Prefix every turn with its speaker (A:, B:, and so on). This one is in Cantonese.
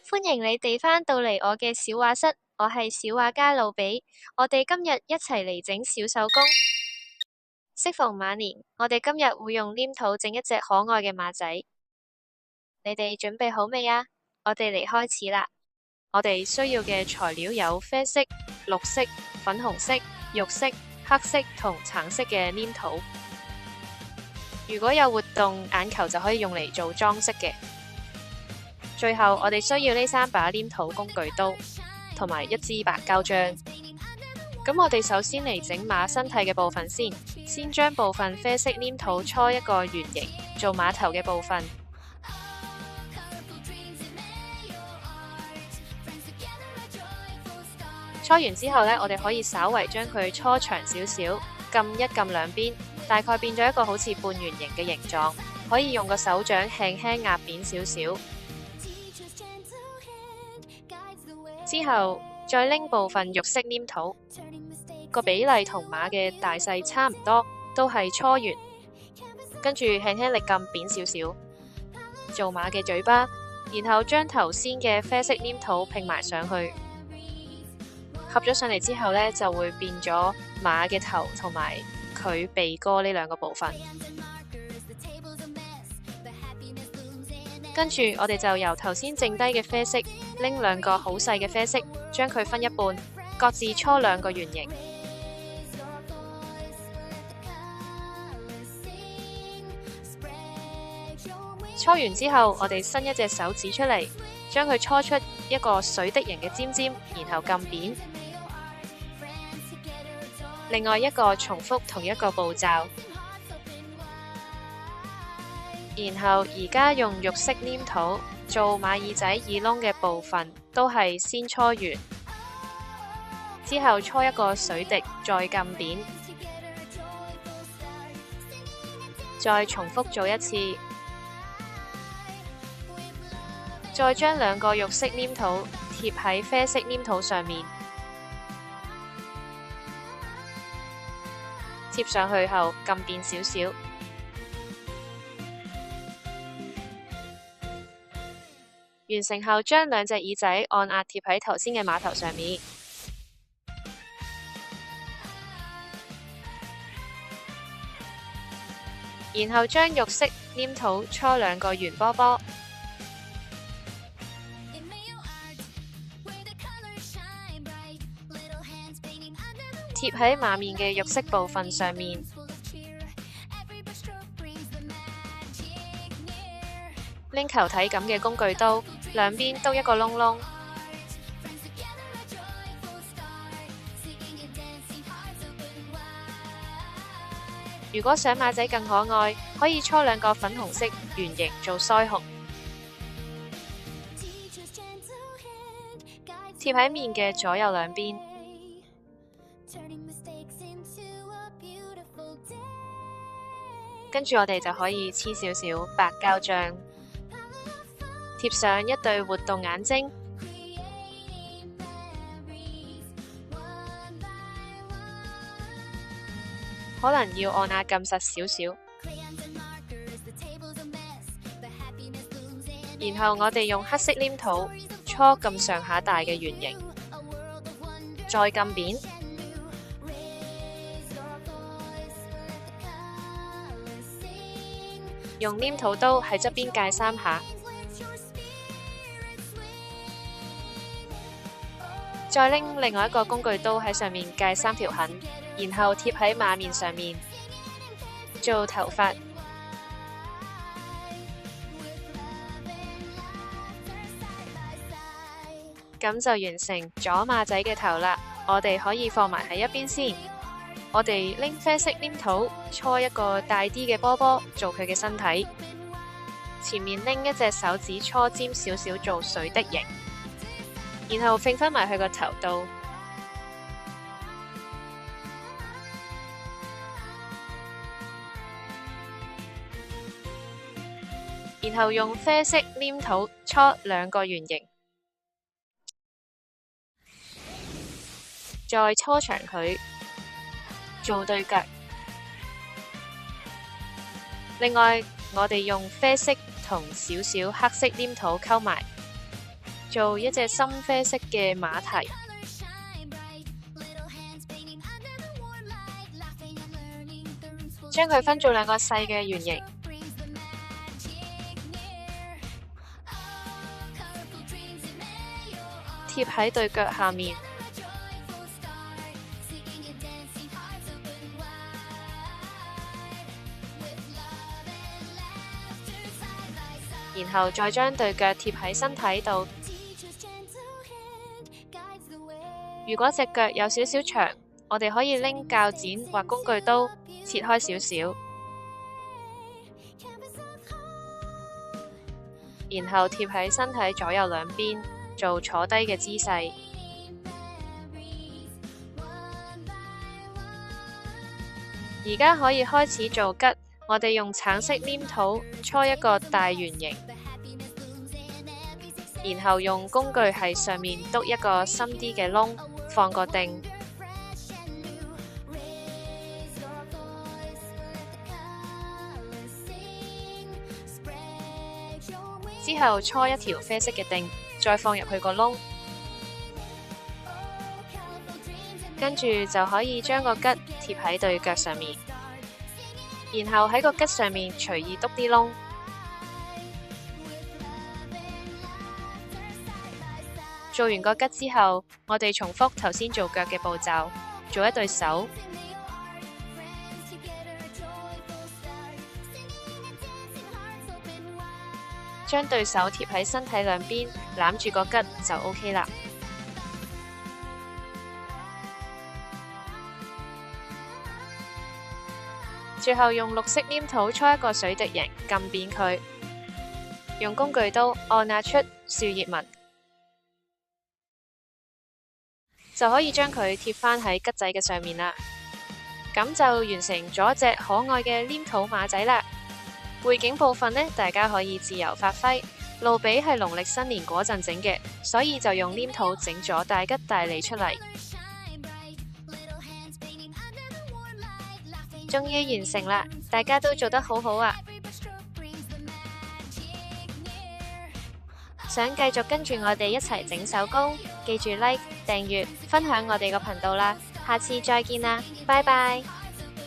A: 歡迎你哋返到嚟我嘅小畫室，我係小畫家露比。我哋今日一齊嚟整小手工。適逢馬年，我哋今日會用黏土整一隻可愛嘅馬仔。你哋準備好未啊？我哋嚟開始啦。我哋需要嘅材料有啡色、綠色、粉紅色、肉色、黑色同橙色嘅黏土。如果有活動，眼球就可以用嚟做裝飾嘅。最後，我哋需要呢3把黏土工具刀，同埋一支白膠漿。咁我哋首先嚟整馬身體嘅部分先，先將部分啡色黏土搓一個圓形，做馬頭嘅部分。搓完之後呢，我哋可以稍為將佢搓長少少，撳一撳兩邊，大概變咗一個好似半圓形嘅形狀，可以用個手掌輕輕壓扁少少。之後再拎部分肉色黏土，個比例同馬嘅大細差唔多，都係搓完，跟住輕輕力撳扁少少，做馬嘅嘴巴，然後將頭先嘅啡色黏土拼埋上去，合咗上嚟之後呢，就會變咗馬嘅頭同埋佢鼻哥呢兩個部分。跟住我哋就由頭先剩低嘅啡色拎2個好細嘅啡色，將佢分一半，各自搓2個圓形。搓完之後，我哋伸一隻手指出嚟，將佢搓出一個水滴形嘅尖尖，然後撳扁。另外一個重複同一個步驟。然後而家用肉色黏土做馬耳仔耳窿嘅部分，都係先搓完，之後搓一個水滴，再撳扁，再重複做一次，再將2個肉色黏土貼喺啡色黏土上面，貼上去後撳扁少少。完成後，將2隻耳仔按壓貼喺頭先嘅馬頭上面，然後將肉色黏土搓2個圓波波，貼喺馬面嘅肉色部分上面。拎球體咁嘅工具刀，兩邊都一個窿窿。如果想馬仔更可愛，可以搓2個粉紅色圓形做腮紅，貼喺面嘅左右兩邊。跟住我哋就可以黐少少白膠漿，貼上一對活動眼睛，可能要按壓撳實少少。然後我哋用黑色黏土搓咁上下大嘅圓形，再撳扁，用黏土刀喺側邊界3下。再拎另外一個工具刀喺上面界3條痕，然後貼喺馬面上面做頭髮。咁就完成咗馬仔嘅頭啦。我哋可以放埋喺一邊先。我哋拎啡色黏土搓一個大啲嘅波波做佢嘅身體，前面拎一隻手指搓尖少少做水滴形，然後揈返埋去個頭度，然後用啡色黏土搓2個圓形，再搓長佢做對腳。另外，我哋用啡色同少少黑色黏土溝埋，做一隻深啡色嘅馬蹄。將佢分做兩個細嘅圓形，貼喺對腳下面，然後再將對腳貼喺身體度。如果隻腳有少少長，我哋可以拎鉸剪或工具刀切開少少，然後貼喺身體左右兩邊，做坐低嘅姿勢。而家可以開始做吉，我哋用橙色黏土搓一個大圓形，然後用工具喺上面篤一個深啲嘅窿，放個釘。之後搓一條啡色嘅釘，再放入去個窿，跟住就可以將個吉貼喺對腳上面，然後喺個吉上面隨意篤啲窿。做完個吉之後，我哋重複頭先做腳嘅步驟，做一對手。將對手貼喺身體兩邊，攬住個吉就 OK 啦。最後用綠色黏土搓一個水滴形，撳扁佢，用工具刀按壓出樹葉紋，就可以將佢貼返喺吉仔嘅上面啦。咁就完成咗隻可愛嘅黏土馬仔啦。背景部分呢，大家可以自由發揮。路比係農曆新年嗰陣整嘅，所以就用黏土整咗大吉大利出嚟。終於完成啦，大家都做得好好啊！想繼續跟住我哋一齊整手工，記住 like、訂閱、分享我哋個頻道啦！下次再見啦，拜拜！